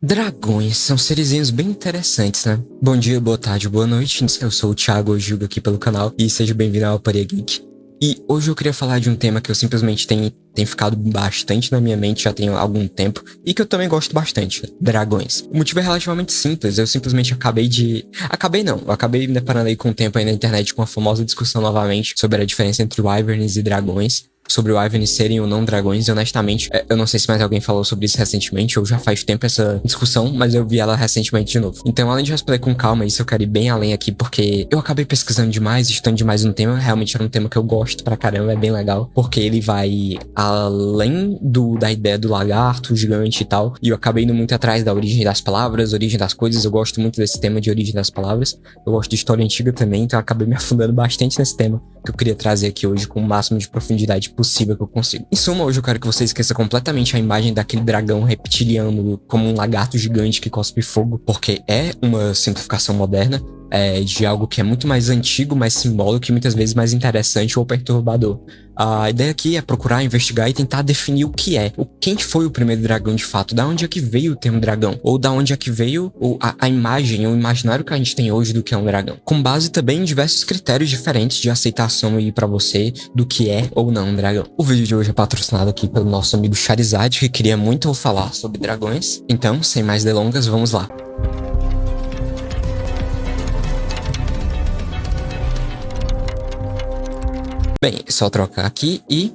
Dragões são serizinhos bem interessantes, né? Bom dia, boa tarde, boa noite. Eu sou o Thiago Ojuga aqui pelo canal e seja bem-vindo ao Aparia Geek. E hoje eu queria falar de um tema que eu simplesmente tem ficado bastante na minha mente já tem algum tempo e que eu também gosto bastante, dragões. O motivo é relativamente simples, eu simplesmente eu acabei me deparando aí com o tempo aí na internet com a famosa discussão novamente sobre a diferença entre wyverns e dragões. Sobre wyverns serem ou não dragões, e honestamente, eu não sei se mais alguém falou sobre isso recentemente, ou já faz tempo essa discussão, mas eu vi ela recentemente de novo. Então, além de responder com calma isso, eu quero ir bem além aqui, porque eu acabei pesquisando demais, estudando demais no tema, realmente era um tema que eu gosto pra caramba, é bem legal, porque ele vai além da ideia do lagarto, gigante e tal, e eu acabei indo muito atrás da origem das palavras, origem das coisas, eu gosto muito desse tema de origem das palavras, eu gosto de história antiga também, então eu acabei me afundando bastante nesse tema, que eu queria trazer aqui hoje com o máximo de profundidade possível que eu consigo. Em suma, hoje eu quero que você esqueça completamente a imagem daquele dragão reptiliano como um lagarto gigante que cospe fogo, porque é uma simplificação moderna de algo que é muito mais antigo, mais simbólico e muitas vezes mais interessante ou perturbador. A ideia aqui é procurar, investigar e tentar definir o que é. Quem foi o primeiro dragão de fato? Da onde é que veio o termo dragão? Ou da onde é que veio a imagem, o imaginário que a gente tem hoje do que é um dragão? Com base também em diversos critérios diferentes de aceitação aí pra você do que é ou não um dragão. O vídeo de hoje é patrocinado aqui pelo nosso amigo Charizard, que queria muito falar sobre dragões. Então, sem mais delongas, vamos lá. Bem, é só trocar aqui e...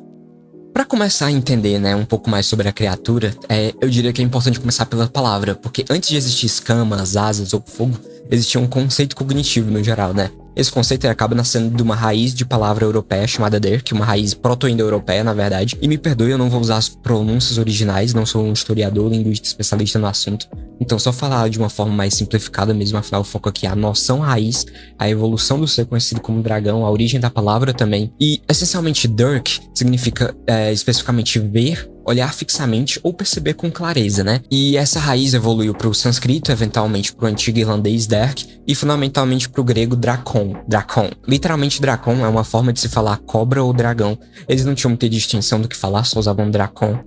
Para começar a entender, né, um pouco mais sobre a criatura, eu diria que é importante começar pela palavra, porque antes de existir escamas, asas ou fogo, existia um conceito cognitivo no geral, né? Esse conceito acaba nascendo de uma raiz de palavra europeia chamada Dirk, uma raiz proto-indo-europeia, na verdade. E me perdoe, eu não vou usar as pronúncias originais, não sou um historiador, linguista especialista no assunto. Então, só falar de uma forma mais simplificada mesmo, afinal, o foco aqui é a noção raiz, a evolução do ser conhecido como dragão, a origem da palavra também. E, essencialmente, Dirk significa especificamente ver, olhar fixamente ou perceber com clareza, né? E essa raiz evoluiu para o sânscrito, eventualmente para o antigo irlandês Derk e fundamentalmente para o grego Drakon. Literalmente Drakon é uma forma de se falar cobra ou dragão. Eles não tinham muita distinção do que falar, só usavam Drakon.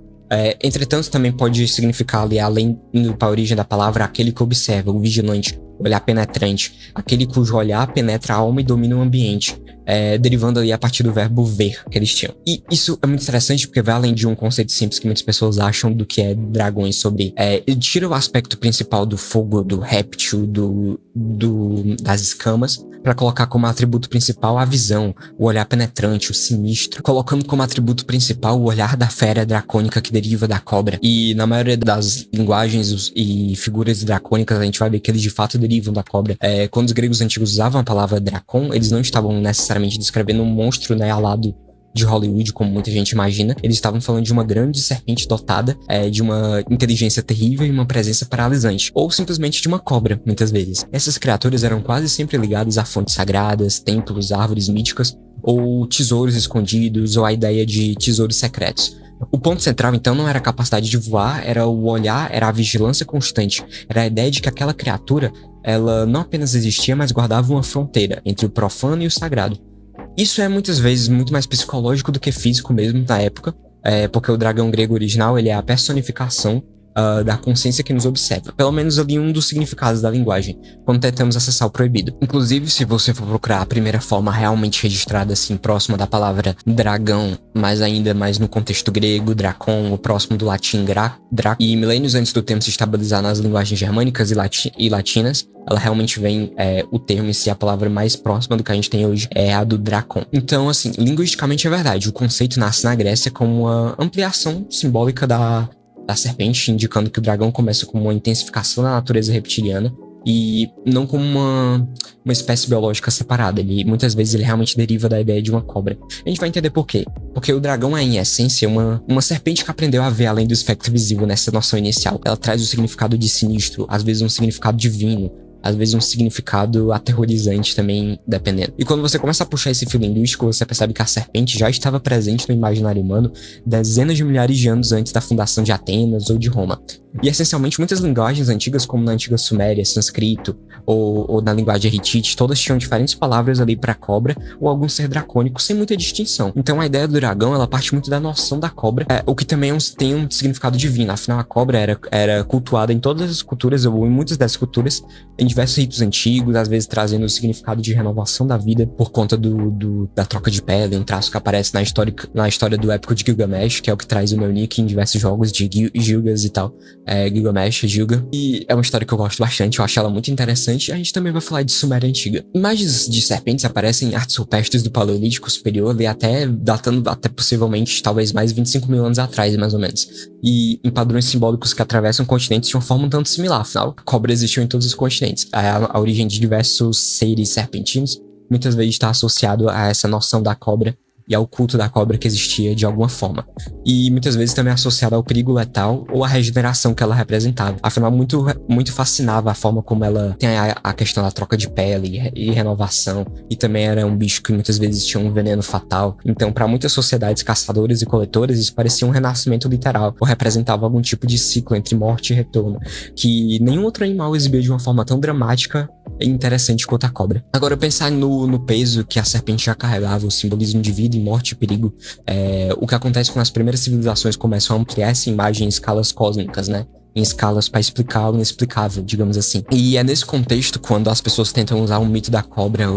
Entretanto, também pode significar ali, além indo para a origem da palavra, aquele que observa, o vigilante, o olhar penetrante, aquele cujo olhar penetra a alma e domina o ambiente. Derivando ali a partir do verbo ver que eles tinham. E isso é muito interessante porque vai além de um conceito simples que muitas pessoas acham do que é dragões sobre... ele tira o aspecto principal do fogo, do réptil, das escamas, para colocar como atributo principal a visão, o olhar penetrante, o sinistro, colocando como atributo principal o olhar da fera dracônica que deriva da cobra. E na maioria das linguagens e figuras dracônicas a gente vai ver que eles de fato derivam da cobra. Quando os gregos antigos usavam a palavra dracon, eles não estavam necessariamente descrevendo um monstro, né, alado de Hollywood, como muita gente imagina. Eles estavam falando de uma grande serpente dotada de uma inteligência terrível e uma presença paralisante, ou simplesmente de uma cobra, muitas vezes. Essas criaturas eram quase sempre ligadas a fontes sagradas, templos, árvores míticas, ou tesouros escondidos, ou a ideia de tesouros secretos. O ponto central, então, não era a capacidade de voar, era o olhar, era a vigilância constante, era a ideia de que aquela criatura, ela não apenas existia, mas guardava uma fronteira entre o profano e o sagrado. Isso é muitas vezes muito mais psicológico do que físico mesmo na época, porque o dragão grego original ele é a personificação da consciência que nos observa. Pelo menos ali um dos significados da linguagem, quando tentamos acessar o proibido. Inclusive, se você for procurar a primeira forma realmente registrada assim, próxima da palavra dragão, mas ainda mais no contexto grego, dracon, o próximo do latim e milênios antes do termo se estabilizar nas linguagens germânicas e latinas, ela realmente vem, o termo em si, a palavra mais próxima do que a gente tem hoje é a do dracon. Então, assim, linguisticamente é verdade, o conceito nasce na Grécia como uma ampliação simbólica da serpente, indicando que o dragão começa como uma intensificação da natureza reptiliana e não como uma espécie biológica separada. Muitas vezes ele realmente deriva da ideia de uma cobra. A gente vai entender por quê. Porque o dragão é, em essência, uma serpente que aprendeu a ver além do espectro visível nessa noção inicial. Ela traz o significado de sinistro, às vezes um significado divino, às vezes um significado aterrorizante também, dependendo. E quando você começa a puxar esse fio linguístico, você percebe que a serpente já estava presente no imaginário humano dezenas de milhares de anos antes da fundação de Atenas ou de Roma. E essencialmente muitas linguagens antigas, como na antiga Suméria, sânscrito ou na linguagem hitite, todas tinham diferentes palavras ali para cobra ou algum ser dracônico sem muita distinção. Então a ideia do dragão, ela parte muito da noção da cobra, o que também tem um significado divino. Afinal, a cobra era cultuada em todas as culturas, ou em muitas dessas culturas, em diversos ritos antigos, às vezes trazendo o significado de renovação da vida por conta da troca de pele, um traço que aparece na história do épico de Gilgamesh, que é o que traz o meu nick em diversos jogos de Gilgas e tal. Gilgamesh, Gilga. E é uma história que eu gosto bastante, eu acho ela muito interessante. A gente também vai falar de Suméria Antiga. Imagens de serpentes aparecem em artes rupestres do Paleolítico Superior, e datando até possivelmente, talvez mais 25 mil anos atrás, mais ou menos. E em padrões simbólicos que atravessam continentes de uma forma um tanto similar. Afinal, a cobra existiu em todos os continentes. A origem de diversos seres serpentinos muitas vezes está associado a essa noção da cobra e ao culto da cobra que existia de alguma forma. E muitas vezes também associada ao perigo letal ou à regeneração que ela representava. Afinal, muito fascinava a forma como ela tem a questão da troca de pele e renovação. E também era um bicho que muitas vezes tinha um veneno fatal. Então, para muitas sociedades caçadoras e coletoras, isso parecia um renascimento literal, ou representava algum tipo de ciclo entre morte e retorno, que nenhum outro animal exibia de uma forma tão dramática e interessante quanto a cobra. Agora, pensar no peso que a serpente já carregava, o simbolismo de vida, morte e perigo, o que acontece quando as primeiras civilizações começam a ampliar essa imagem em escalas cósmicas, né? Em escalas para explicar o inexplicável, digamos assim. E é nesse contexto, quando as pessoas tentam usar o mito da cobra,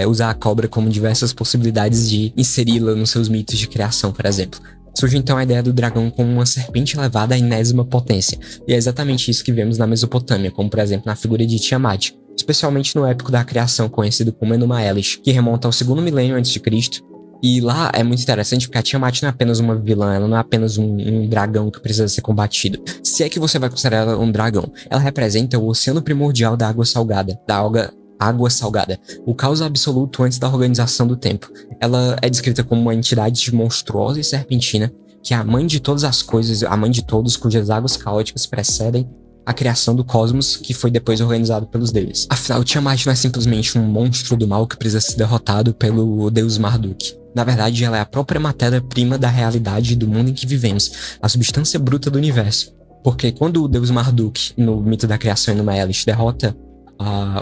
usar a cobra como diversas possibilidades de inseri-la nos seus mitos de criação, por exemplo. Surge então a ideia do dragão como uma serpente elevada à enésima potência. E é exatamente isso que vemos na Mesopotâmia, como por exemplo na figura de Tiamat, especialmente no épico da criação conhecido como Enuma Elish, que remonta ao 2º milênio a.C. E lá é muito interessante porque a Tiamat não é apenas uma vilã, ela não é apenas um dragão que precisa ser combatido. Se é que você vai considerar ela um dragão, ela representa o oceano primordial da água salgada, o caos absoluto antes da organização do tempo. Ela é descrita como uma entidade monstruosa e serpentina, que é a mãe de todas as coisas, a mãe de todos, cujas águas caóticas precedem a criação do cosmos, que foi depois organizado pelos deuses. Afinal, Tiamat não é simplesmente um monstro do mal que precisa ser derrotado pelo deus Marduk. Na verdade, ela é a própria matéria-prima da realidade do mundo em que vivemos, a substância bruta do universo. Porque quando o deus Marduk, no mito da criação Enuma Elish, derrota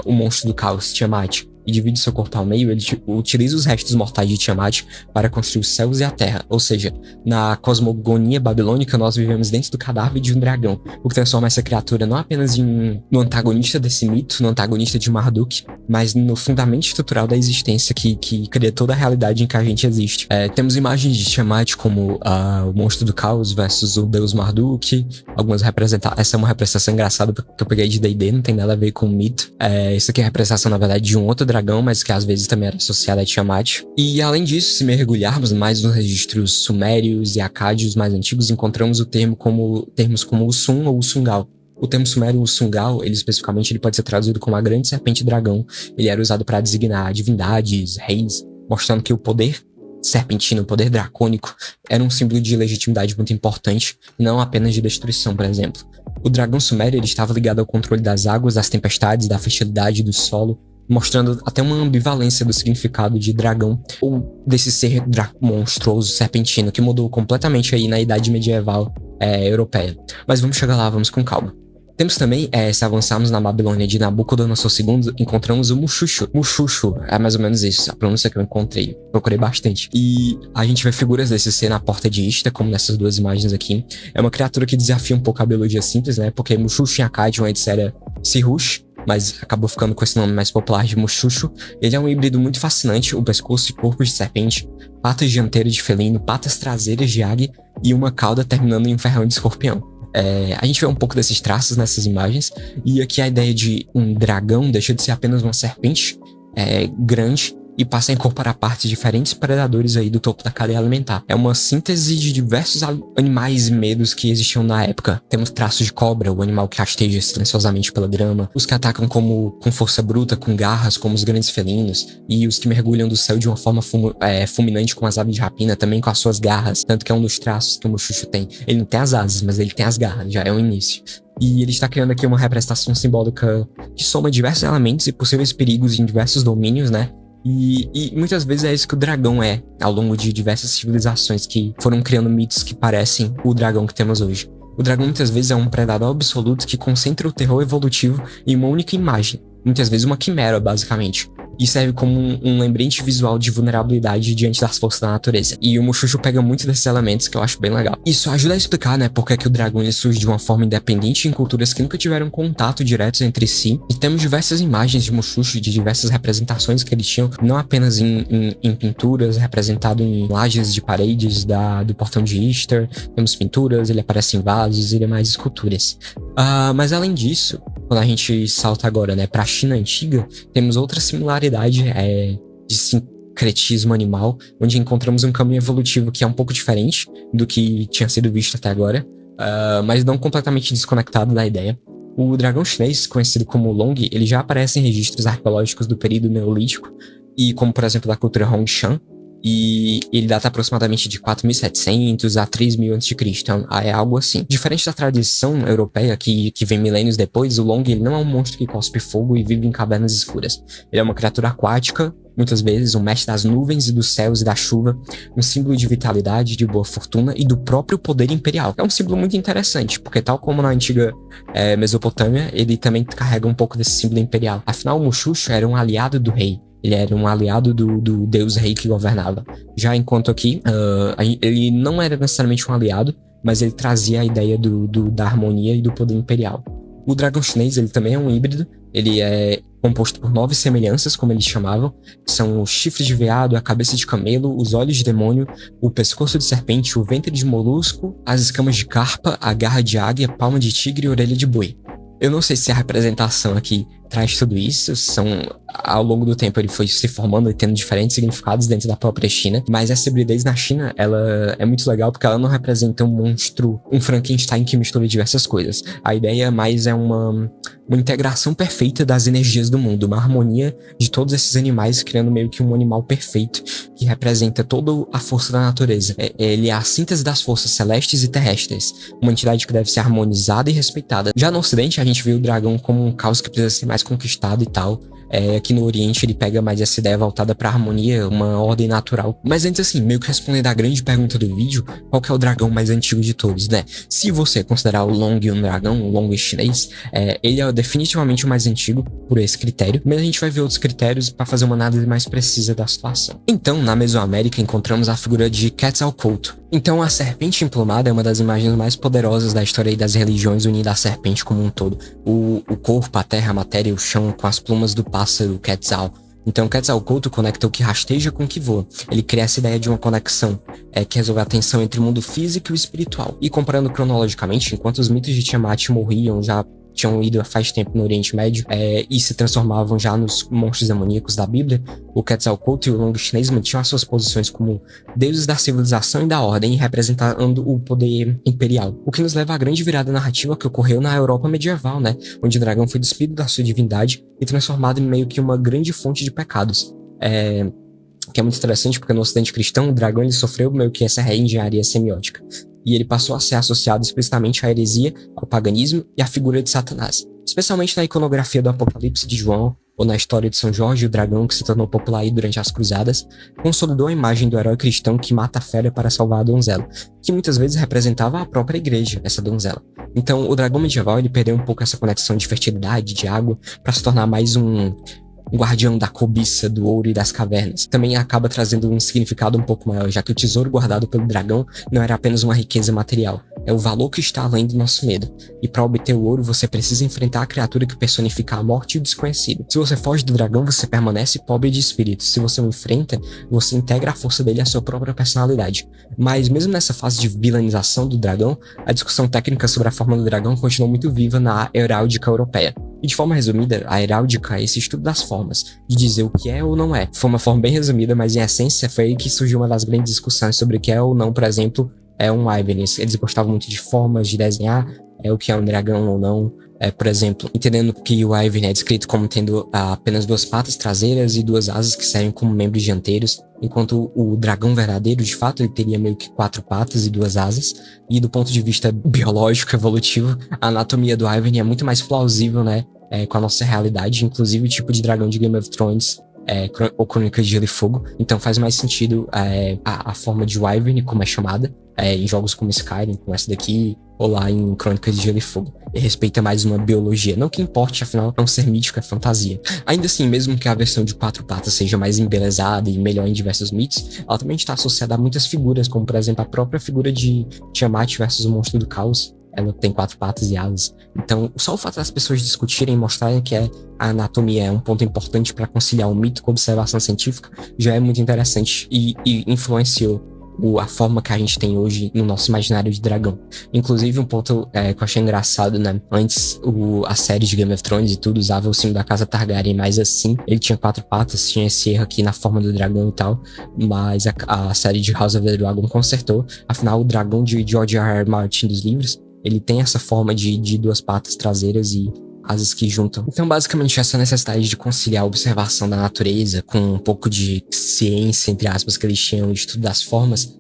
o monstro do caos, Tiamat, e divide seu corpo ao meio, ele utiliza os restos mortais de Tiamat para construir os céus e a terra. Ou seja, na cosmogonia babilônica, nós vivemos dentro do cadáver de um dragão, o que transforma essa criatura não apenas no antagonista desse mito, no antagonista de Marduk, mas no fundamento estrutural da existência que cria toda a realidade em que a gente existe. Temos imagens de Tiamat como o monstro do caos versus o deus Marduk, essa é uma representação engraçada que eu peguei de D&D, não tem nada a ver com o mito. Isso aqui é a representação, na verdade, de um outro dragão, mas que às vezes também era associado a Tiamat. E além disso, se mergulharmos mais nos registros sumérios e acádios mais antigos, encontramos termos como o Sun ou o Sungal. O termo sumério, o Sungal, especificamente, ele pode ser traduzido como a grande serpente dragão. Ele era usado para designar divindades, reis, mostrando que o poder serpentino, o poder dracônico, era um símbolo de legitimidade muito importante, não apenas de destruição, por exemplo. O dragão sumério, ele estava ligado ao controle das águas, das tempestades, da fertilidade do solo, mostrando até uma ambivalência do significado de dragão, ou desse ser monstruoso, serpentino, que mudou completamente aí na idade medieval europeia. Mas vamos chegar lá, vamos com calma. Temos também, se avançarmos na Babilônia de Nabucodonosor II, encontramos o Muxuxo. Muxuxo é mais ou menos isso, a pronúncia que eu encontrei. Procurei bastante. E a gente vê figuras desse ser na porta de Ishtar, como nessas duas imagens aqui. É uma criatura que desafia um pouco a biologia simples, né? Porque Muxuxo em Akkadian antes era Sirush, mas acabou ficando com esse nome mais popular de Muxuxo. Ele é um híbrido muito fascinante, o pescoço e corpo de serpente, patas dianteiras de felino, patas traseiras de águia e uma cauda terminando em um ferrão de escorpião. A gente vê um pouco desses traços nessas imagens, e aqui a ideia de um dragão deixa de ser apenas uma serpente grande e passa a incorporar partes de diferentes predadores aí do topo da cadeia alimentar. É uma síntese de diversos animais e medos que existiam na época. Temos traços de cobra, o animal que rasteja silenciosamente pela grama, os que atacam com força bruta, com garras, como os grandes felinos, e os que mergulham do céu de uma forma fulminante, como as aves de rapina, também com as suas garras, tanto que é um dos traços que o Muxuxo tem. Ele não tem as asas, mas ele tem as garras, já é um início. E ele está criando aqui uma representação simbólica que soma diversos elementos e possíveis perigos em diversos domínios, né? E muitas vezes é isso que o dragão é, ao longo de diversas civilizações que foram criando mitos que parecem o dragão que temos hoje. O dragão muitas vezes é um predador absoluto que concentra o terror evolutivo em uma única imagem, muitas vezes uma quimera, basicamente. E serve como um lembrete visual de vulnerabilidade diante das forças da natureza. E o Mushoku pega muito desses elementos que eu acho bem legal. Isso ajuda a explicar, né, porque que o dragão ele surge de uma forma independente em culturas que nunca tiveram contato direto entre si. E temos diversas imagens de Mushoku, de diversas representações que eles tinham, não apenas em pinturas, representado em lajes de paredes do portão de Ishtar. Temos pinturas, ele aparece em vasos e demais esculturas. Mas além disso, quando a gente salta agora, né, para a China antiga, temos outra similaridade de sincretismo animal, onde encontramos um caminho evolutivo que é um pouco diferente do que tinha sido visto até agora, mas não completamente desconectado da ideia. O dragão chinês, conhecido como Long, ele já aparece em registros arqueológicos do período neolítico, e como por exemplo da cultura Hongshan, e ele data aproximadamente de 4.700 a 3.000 a.C., então é algo assim. Diferente da tradição europeia, que vem milênios depois, o Long ele não é um monstro que cospe fogo e vive em cavernas escuras. Ele é uma criatura aquática, muitas vezes um mestre das nuvens e dos céus e da chuva, um símbolo de vitalidade, de boa fortuna e do próprio poder imperial. É um símbolo muito interessante, porque tal como na antiga Mesopotâmia, ele também carrega um pouco desse símbolo imperial. Afinal, o Mushoku era um aliado do rei. Ele era um aliado do deus rei que governava. Já enquanto aqui, ele não era necessariamente um aliado, mas ele trazia a ideia da harmonia e do poder imperial. O dragão chinês, ele também é um híbrido. Ele é composto por 9 semelhanças, como eles chamavam. São os chifres de veado, a cabeça de camelo, os olhos de demônio, o pescoço de serpente, o ventre de molusco, as escamas de carpa, a garra de águia, palma de tigre e orelha de boi. Eu não sei se a representação aqui traz tudo isso, ao longo do tempo ele foi se formando e tendo diferentes significados dentro da própria China, mas essa hibridez na China, ela é muito legal porque ela não representa um monstro, um Frankenstein que mistura diversas coisas. A ideia mais é uma integração perfeita das energias do mundo, uma harmonia de todos esses animais, criando meio que um animal perfeito, que representa toda a força da natureza. Ele é a síntese das forças celestes e terrestres, uma entidade que deve ser harmonizada e respeitada. Já no Ocidente, a gente vê o dragão como um caos que precisa ser mais conquistado e tal. Aqui no Oriente ele pega mais essa ideia voltada pra harmonia, uma ordem natural. Mas antes assim, meio que respondendo a grande pergunta do vídeo, qual que é o dragão mais antigo de todos, né? Se você considerar o Long um dragão, o Long chinês, ele é definitivamente o mais antigo por esse critério, mas a gente vai ver outros critérios para fazer uma análise mais precisa da situação. Então, na Mesoamérica encontramos a figura de Quetzalcoatl. Então, a serpente emplumada é uma das imagens mais poderosas da história e das religiões, unindo a serpente como um todo. O corpo, a terra, a matéria e o chão com as plumas do pássaro Quetzal. Então, Quetzalcoatl conecta o que rasteja com o que voa. Ele cria essa ideia de uma conexão que resolve a tensão entre o mundo físico e o espiritual. E comparando cronologicamente, enquanto os mitos de Tiamat morriam, já tinham ido faz tempo no Oriente Médio e se transformavam já nos monstros demoníacos da Bíblia, o Quetzalcoatl e o Long chinês mantinham as suas posições como deuses da civilização e da ordem, representando o poder imperial. O que nos leva à grande virada narrativa que ocorreu na Europa medieval, né? Onde o dragão foi despido da sua divindade e transformado em meio que uma grande fonte de pecados. Que é muito interessante porque no Ocidente cristão o dragão ele sofreu meio que essa reengenharia semiótica. E ele passou a ser associado explicitamente à heresia, ao paganismo e à figura de Satanás. Especialmente na iconografia do Apocalipse de João, ou na história de São Jorge, o dragão que se tornou popular aí durante as cruzadas, consolidou a imagem do herói cristão que mata a fera para salvar a donzela, que muitas vezes representava a própria igreja, essa donzela. Então, o dragão medieval ele perdeu um pouco essa conexão de fertilidade, de água, para se tornar mais um guardião da cobiça, do ouro e das cavernas. Também acaba trazendo um significado um pouco maior, já que o tesouro guardado pelo dragão não era apenas uma riqueza material, é o valor que está além do nosso medo. E para obter o ouro, você precisa enfrentar a criatura que personifica a morte e o desconhecido. Se você foge do dragão, você permanece pobre de espírito. Se você o enfrenta, você integra a força dele à sua própria personalidade. Mas mesmo nessa fase de vilanização do dragão, a discussão técnica sobre a forma do dragão continuou muito viva na heráldica europeia. E de forma resumida, a heráldica é esse estudo das formas, de dizer o que é ou não é. Foi uma forma bem resumida, mas em essência foi aí que surgiu uma das grandes discussões sobre o que é ou não, por exemplo, um Wyvern. Eles gostavam muito de formas, de desenhar, o que é um dragão ou não, Por exemplo, entendendo que o Wyvern é descrito como tendo apenas 2 patas traseiras e 2 asas que servem como membros dianteiros, enquanto o dragão verdadeiro, de fato, ele teria meio que 4 patas e 2 asas. E do ponto de vista biológico, evolutivo, a anatomia do Wyvern é muito mais plausível, né, com a nossa realidade, inclusive o tipo de dragão de Game of Thrones, ou Crônicas de Gelo e Fogo. Então faz mais sentido a forma de Wyvern, como é chamada, em jogos como Skyrim, como essa daqui, ou lá em Crônicas de Gelo e Fogo. E respeita mais uma biologia. Não que importe, afinal, é um ser mítico, é fantasia. Ainda assim, mesmo que a versão de 4 patas seja mais embelezada e melhor em diversos mitos, ela também está associada a muitas figuras, como por exemplo a própria figura de Tiamat versus o Monstro do Caos. Ela tem 4 patas e asas. Então, só o fato das pessoas discutirem e mostrarem que a anatomia é um ponto importante para conciliar o mito com a observação científica já é muito interessante e influenciou a forma que a gente tem hoje no nosso imaginário de dragão. Inclusive, um ponto que eu achei engraçado, né? Antes, a série de Game of Thrones e tudo usava o símbolo da casa Targaryen, mas assim, ele tinha 4 patas, tinha esse erro aqui na forma do dragão e tal, mas a série de House of the Dragon consertou. Afinal, o dragão de George R.R. Martin dos livros, ele tem essa forma de 2 patas traseiras e asas que juntam. Então, basicamente, essa necessidade de conciliar a observação da natureza com um pouco de ciência, entre aspas, que eles tinham de estudo das formas,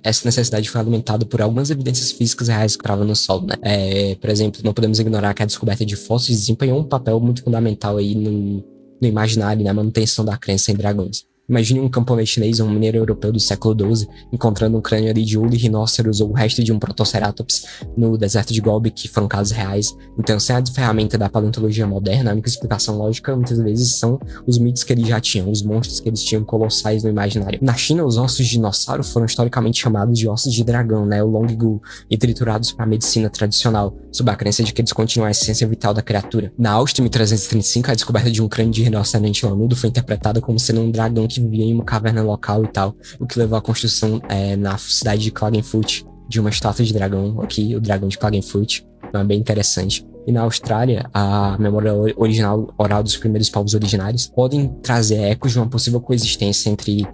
essa necessidade foi alimentada por algumas evidências físicas reais que estavam no solo, né? Por exemplo, não podemos ignorar que a descoberta de fósseis desempenhou um papel muito fundamental aí no imaginário e na manutenção da crença em dragões. Imagine um camponês chinês ou um mineiro europeu do século XII encontrando um crânio ali de ule, rinoceros ou o resto de um protoceratops no deserto de Gobi, que foram casos reais. Então, sem a ferramenta da paleontologia moderna, a única explicação lógica muitas vezes são os mitos que eles já tinham, os monstros que eles tinham colossais no imaginário. Na China, os ossos de dinossauro foram historicamente chamados de ossos de dragão, né, o Longgu, e triturados para a medicina tradicional, sob a crença de que eles continuam a essência vital da criatura. Na Áustria, em 1335, a descoberta de um crânio de rinoceronte lanudo foi interpretada como sendo um dragão que vivia em uma caverna local e tal, o que levou à construção na cidade de Klagenfurt de uma estátua de dragão, aqui o dragão de Klagenfurt, então é bem interessante. E na Austrália, a memória original oral dos primeiros povos originários podem trazer ecos de uma possível coexistência entre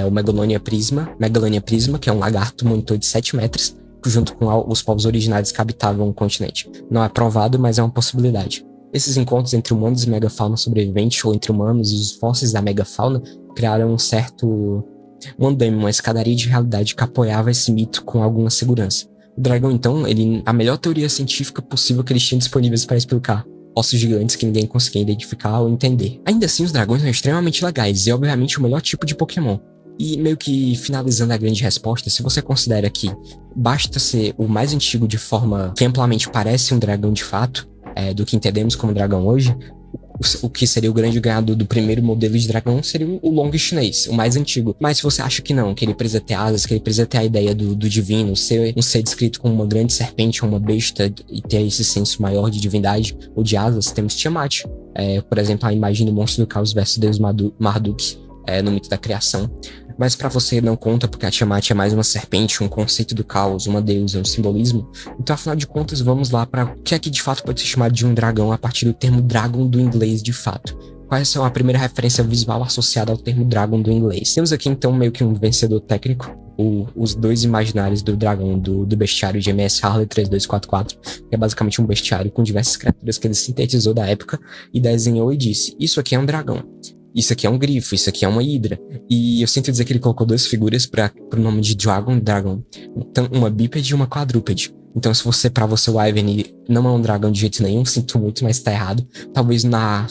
o Megalonia prisma, que é um lagarto monitor de 7 metros, junto com os povos originários que habitavam o continente. Não é provado, mas é uma possibilidade. Esses encontros entre humanos e megafauna sobrevivente, ou entre humanos e os fósseis da megafauna, criaram um andame, uma escadaria de realidade que apoiava esse mito com alguma segurança. O dragão, então, a melhor teoria científica possível que eles tinham disponíveis para explicar ossos gigantes que ninguém conseguia identificar ou entender. Ainda assim, os dragões são extremamente legais e, obviamente, o melhor tipo de Pokémon. E meio que finalizando a grande resposta, se você considera que basta ser o mais antigo de forma que amplamente parece um dragão de fato, do que entendemos como dragão hoje, o que seria o grande ganhador do primeiro modelo de dragão seria o Long chinês, o mais antigo. Mas se você acha que não, que ele precisa ter asas, que ele precisa ter a ideia do divino, ser um ser descrito como uma grande serpente ou uma besta e ter esse senso maior de divindade ou de asas, temos Tiamat. Por exemplo, a imagem do Monstro do Caos versus Deus Marduk, no mito da criação. Mas pra você não conta, porque a Tiamat é mais uma serpente, um conceito do caos, uma deusa, um simbolismo. Então, afinal de contas, vamos lá para o que é que de fato pode ser chamado de um dragão a partir do termo dragon do inglês de fato. Quais são a primeira referência visual associada ao termo dragon do inglês? Temos aqui então meio que um vencedor técnico, os 2 imaginários do dragão do bestiário de MS Harley 3244, que é basicamente um bestiário com diversas criaturas que ele sintetizou da época e desenhou e disse: isso aqui é um dragão. Isso aqui é um grifo, isso aqui é uma hidra. E eu sinto dizer que ele colocou 2 figuras pro nome de Dragon. Então, uma bípede e uma quadrúpede. Então, se pra você o Wyvern não é um dragão de jeito nenhum, sinto muito, mas tá errado. Talvez uma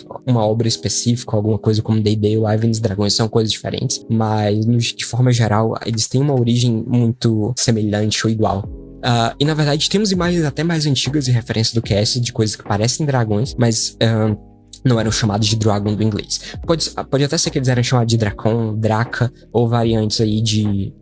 obra específica, alguma coisa como D&D, o Wyvern e os dragões são coisas diferentes. Mas, de forma geral, eles têm uma origem muito semelhante ou igual. E, na verdade, temos imagens até mais antigas e referências do que essa, de coisas que parecem dragões, mas não eram chamados de Dragon do inglês. Pode até ser que eles eram chamados de Dracon, Draca, ou variantes aí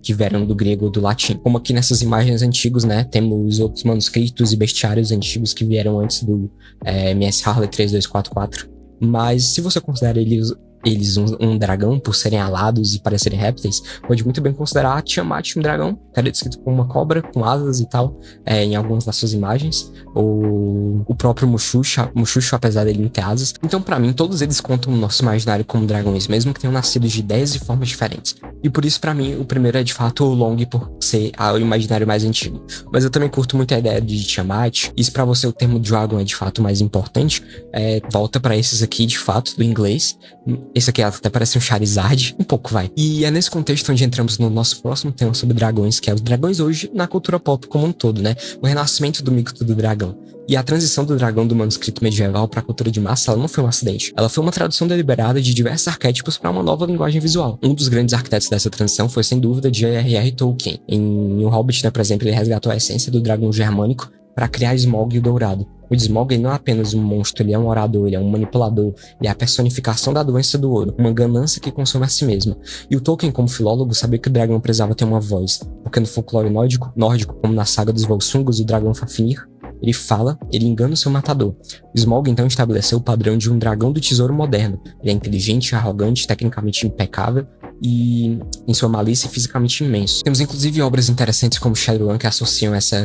que vieram do grego ou do latim. Como aqui nessas imagens antigas, né, temos outros manuscritos e bestiários antigos que vieram antes do MS Harley 3244. Mas se você considera eles eles um dragão por serem alados e parecerem répteis, pode muito bem considerar a Tiamat um dragão, que era descrito como uma cobra com asas e tal, em algumas das suas imagens. O próprio Mushushi, apesar dele não ter asas. Então, pra mim, todos eles contam o nosso imaginário como dragões, mesmo que tenham nascido de ideias e formas diferentes. E por isso, pra mim, o primeiro é de fato o Long, por ser o imaginário mais antigo. Mas eu também curto muito a ideia de Tiamat. E se pra você o termo dragon é de fato mais importante, volta pra esses aqui, de fato, do inglês. Esse aqui até parece um Charizard, um pouco vai. E é nesse contexto onde entramos no nosso próximo tema sobre dragões, que é os dragões hoje na cultura pop como um todo, né? O renascimento do mito do dragão. E a transição do dragão do manuscrito medieval para a cultura de massa, ela não foi um acidente. Ela foi uma tradução deliberada de diversos arquétipos para uma nova linguagem visual. Um dos grandes arquitetos dessa transição foi, sem dúvida, J.R.R. Tolkien. Em O Hobbit, né, por exemplo, ele resgatou a essência do dragão germânico para criar Smaug e o Dourado. O Smaug não é apenas um monstro, ele é um orador, ele é um manipulador, ele é a personificação da doença do ouro, uma ganância que consome a si mesma. E o Tolkien, como filólogo, sabia que o dragão precisava ter uma voz, porque no folclore nórdico, como na saga dos Volsungos, o dragão Fafnir, ele fala, ele engana o seu matador. O Smaug então estabeleceu o padrão de um dragão do tesouro moderno. Ele é inteligente, arrogante, tecnicamente impecável e, em sua malícia, fisicamente imenso. Temos inclusive obras interessantes como Shadowrun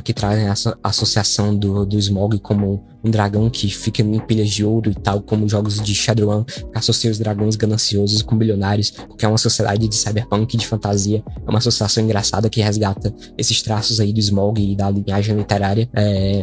que trazem essa associação do Smaug como um dragão que fica em pilhas de ouro e tal, como jogos de Shadowrun que associam os dragões gananciosos com bilionários, porque é uma sociedade de cyberpunk, de fantasia, é uma associação engraçada que resgata esses traços aí do Smaug e da linhagem literária.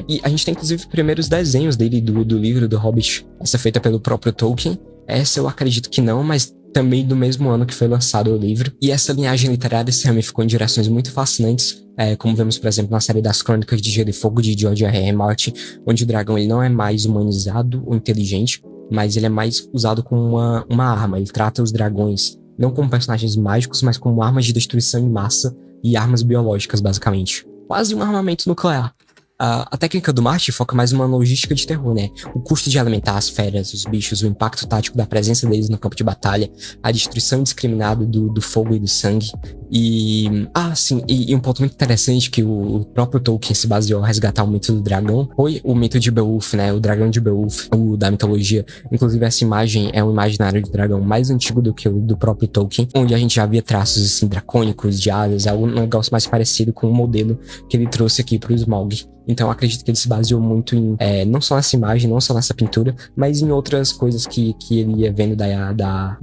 E a gente tem inclusive primeiros desenhos dele do livro do Hobbit, essa feita pelo próprio Tolkien. Essa eu acredito que não, mas também do mesmo ano que foi lançado o livro. E essa linhagem literária se ramificou em direções muito fascinantes, como vemos, por exemplo, na série das Crônicas de Gelo e Fogo de George R.R. Martin, onde o dragão ele não é mais humanizado ou inteligente, mas ele é mais usado como uma arma. Ele trata os dragões não como personagens mágicos, mas como armas de destruição em massa e armas biológicas, basicamente. Quase um armamento nuclear. A técnica do Martin foca mais numa logística de terror, né? O custo de alimentar as feras, os bichos, o impacto tático da presença deles no campo de batalha, a destruição indiscriminada do fogo e do sangue. E um ponto muito interessante que o próprio Tolkien se baseou a resgatar o mito do dragão foi o mito de Beowulf, né? O dragão de Beowulf, o da mitologia. Inclusive, essa imagem é um imaginário de dragão mais antigo do que o do próprio Tolkien, onde a gente já via traços assim dracônicos, de asas, é um negócio mais parecido com o modelo que ele trouxe aqui pro Smaug. Então, acredito que ele se baseou muito em, não só nessa imagem, não só nessa pintura, mas em outras coisas que ele ia vendo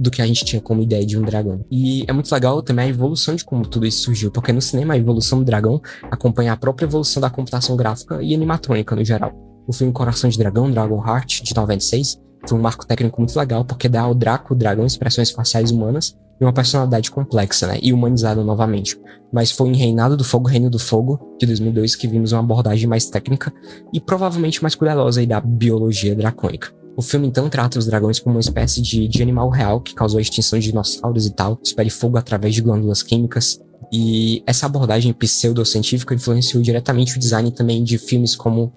do que a gente tinha como ideia de um dragão. E é muito legal também a evolução de como tudo isso surgiu, porque no cinema a evolução do dragão acompanha a própria evolução da computação gráfica e animatrônica no geral. O filme Coração de Dragão, Dragonheart, de 96, foi um marco técnico muito legal, porque dá ao Draco, o dragão, expressões faciais humanas e uma personalidade complexa, né, e humanizada novamente. Mas foi em Reinado do Fogo, Reino do Fogo, de 2002, que vimos uma abordagem mais técnica e provavelmente mais cuidadosa aí da biologia dracônica. O filme então trata os dragões como uma espécie de animal real que causou a extinção de dinossauros e tal, espere fogo através de glândulas químicas. E essa abordagem pseudocientífica influenciou diretamente o design também de filmes como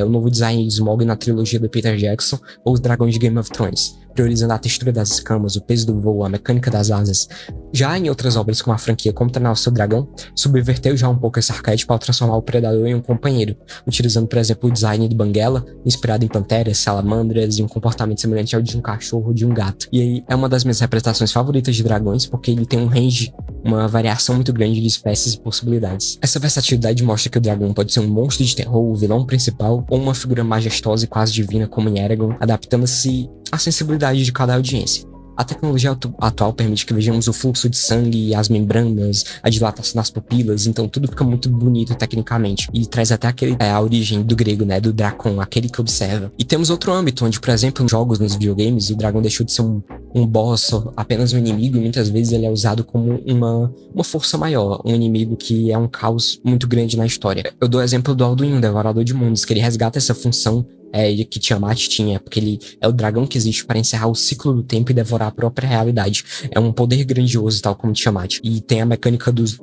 o novo design de Smaug na trilogia do Peter Jackson ou os dragões de Game of Thrones, priorizando a textura das escamas, o peso do voo, a mecânica das asas. Já em outras obras como a franquia Como Treinar o Seu Dragão, subverteu já um pouco esse arquétipo ao transformar o predador em um companheiro, utilizando, por exemplo, o design de Banguela, inspirado em panteras, salamandras e um comportamento semelhante ao de um cachorro ou de um gato. E aí é uma das minhas representações favoritas de dragões, porque ele tem um range, uma variação muito grande de espécies e possibilidades. Essa versatilidade mostra que o dragão pode ser um monstro de terror, o vilão principal, ou uma figura majestosa e quase divina como em Eragon, adaptando-se à sensibilidade de cada audiência. A tecnologia atual permite que vejamos o fluxo de sangue, as membranas, a dilatação das pupilas, então tudo fica muito bonito tecnicamente. E traz até a origem do grego, né, do Dracon, aquele que observa. E temos outro âmbito, onde, por exemplo, nos jogos, nos videogames, o dragão deixou de ser um boss, apenas um inimigo, e muitas vezes ele é usado como uma força maior, um inimigo que é um caos muito grande na história. Eu dou o exemplo do Alduin, o Devorador de Mundos, que ele resgata essa função que Tiamat tinha, porque ele é o dragão que existe para encerrar o ciclo do tempo e devorar a própria realidade. É um poder grandioso, tal como Tiamat. E tem a mecânica dos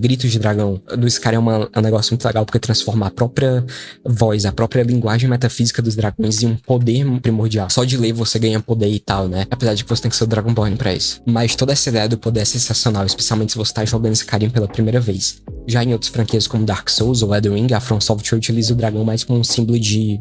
gritos de dragão. Do Scar é um negócio muito legal, porque transforma a própria voz, a própria linguagem metafísica dos dragões em um poder primordial. Só de ler você ganha poder e tal, né? Apesar de que você tem que ser o Dragonborn pra isso. Mas toda essa ideia do poder é sensacional, especialmente se você tá jogando Skyrim pela primeira vez. Já em outras franquias como Dark Souls ou Elden Ring, a From Software utiliza o dragão mais como um símbolo de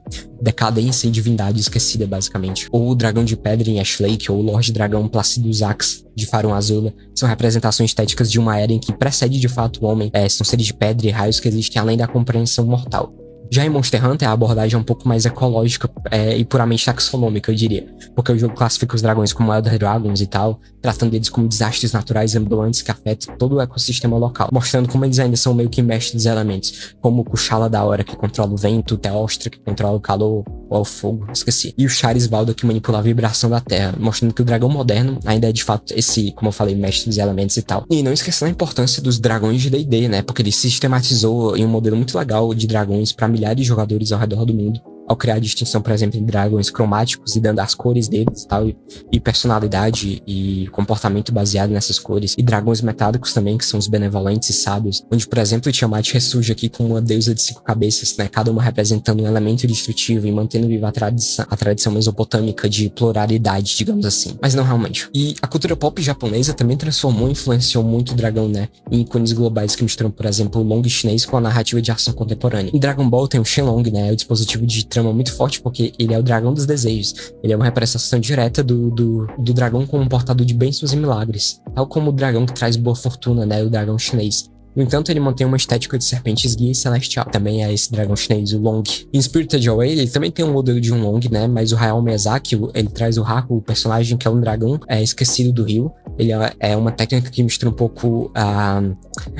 decadência e divindade esquecida, basicamente. Ou o dragão de pedra em Ash Lake, ou o Lorde Dragão Placidus Ax de Farum Azula, são representações estéticas de uma era em que precede de fato o homem, são seres de pedra e raios que existem além da compreensão mortal. Já em Monster Hunter, a abordagem é um pouco mais ecológica e puramente taxonômica, eu diria. Porque o jogo classifica os dragões como Elder Dragons e tal, tratando eles como desastres naturais ambulantes que afetam todo o ecossistema local, mostrando como eles ainda são meio que mestres dos elementos, como o Kushala da Hora, que controla o vento, o Teostra, que controla o calor, ou o fogo, esqueci. E o Charisvalda, que manipula a vibração da terra, mostrando que o dragão moderno ainda é de fato esse, como eu falei, mestre dos elementos e tal. E não esquecendo a importância dos dragões de D&D, né? Porque ele sistematizou em um modelo muito legal de dragões para milhares de jogadores ao redor do mundo, ao criar a distinção, por exemplo, em dragões cromáticos e dando as cores deles e tal, e personalidade e comportamento baseado nessas cores, e dragões metálicos também, que são os benevolentes e sábios, onde, por exemplo, o Tiamat ressurge aqui com uma deusa de 5 cabeças, né, cada uma representando um elemento destrutivo e mantendo viva a tradição mesopotâmica de pluralidade, digamos assim, mas não realmente. E a cultura pop japonesa também transformou e influenciou muito o dragão, né, em ícones globais que misturam, por exemplo, o long chinês com a narrativa de ação contemporânea. Em Dragon Ball tem o Shenlong, né, o dispositivo de trama muito forte, porque ele é o dragão dos desejos. Ele é uma representação direta do dragão como um portador de bênçãos e milagres, tal como o dragão que traz boa fortuna, né, o dragão chinês. No entanto, ele mantém uma estética de serpente esguia e celestial. Também é esse dragão chinês, o Long. Em Spirited Away, ele também tem um modelo de um Long, né? Mas o Hayao Miyazaki, ele traz o Haku, o personagem que é um dragão esquecido do rio. Ele é uma técnica que mistura um pouco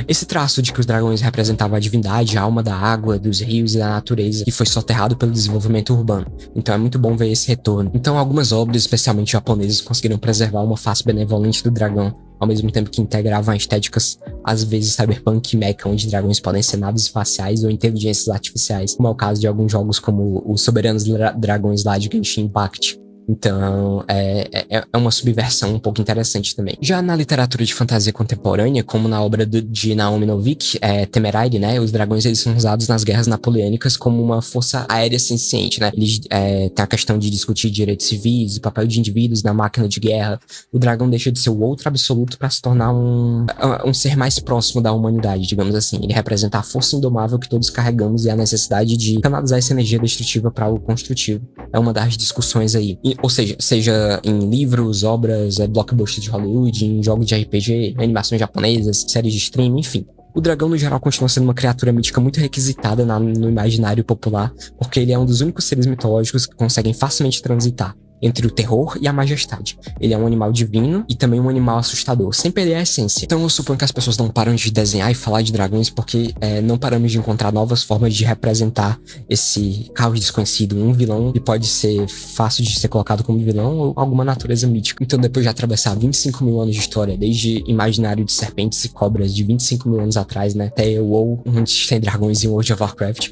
esse traço de que os dragões representavam a divindade, a alma da água, dos rios e da natureza, que foi soterrado pelo desenvolvimento urbano. Então é muito bom ver esse retorno. Então algumas obras, especialmente japonesas, conseguiram preservar uma face benevolente do dragão, ao mesmo tempo que integravam estéticas, às vezes cyberpunk e mecha, onde dragões podem ser naves espaciais ou inteligências artificiais, como é o caso de alguns jogos como os Soberanos Dragões lá de Genshin Impact. Então, é uma subversão um pouco interessante também. Já na literatura de fantasia contemporânea, como na obra de Naomi Novik, Temerari, né? Os dragões, eles são usados nas guerras napoleônicas como uma força aérea senciente, né? Eles têm a questão de discutir direitos civis, o papel de indivíduos na máquina de guerra. O dragão deixa de ser o outro absoluto para se tornar um ser mais próximo da humanidade, digamos assim. Ele representa a força indomável que todos carregamos e a necessidade de canalizar essa energia destrutiva para algo construtivo. É uma das discussões aí. Ou seja em livros, obras, blockbusters de Hollywood, em jogos de RPG, animações japonesas, séries de streaming, enfim. O dragão, no geral, continua sendo uma criatura mítica muito requisitada no imaginário popular, porque ele é um dos únicos seres mitológicos que conseguem facilmente transitar entre o terror e a majestade. Ele é um animal divino e também um animal assustador, sem perder a essência. Então eu suponho que as pessoas não param de desenhar e falar de dragões porque não paramos de encontrar novas formas de representar esse caos desconhecido. Um vilão que pode ser fácil de ser colocado como vilão ou alguma natureza mítica. Então depois de atravessar 25 mil anos de história, desde imaginário de serpentes e cobras de 25 mil anos atrás, né, até o WoW, onde tem dragões em World of Warcraft,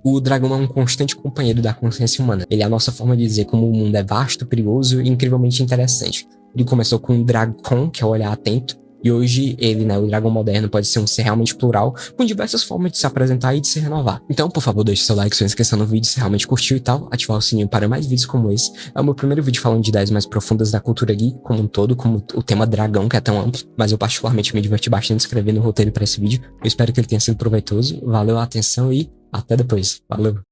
o dragão é um constante companheiro da consciência humana. Ele é a nossa forma de dizer como o mundo é vasto, perigoso e incrivelmente interessante. Ele começou com um Dragcon, que é o olhar atento, e hoje ele, né, o dragão moderno, pode ser um ser realmente plural, com diversas formas de se apresentar e de se renovar. Então, por favor, deixe seu like, sua inscrição no vídeo se realmente curtiu e tal, ativar o sininho para mais vídeos como esse. É o meu primeiro vídeo falando de ideias mais profundas da cultura geek como um todo, como o tema dragão, que é tão amplo, mas eu particularmente me diverti bastante escrevendo o roteiro para esse vídeo. Eu espero que ele tenha sido proveitoso. Valeu a atenção e até depois. Valeu!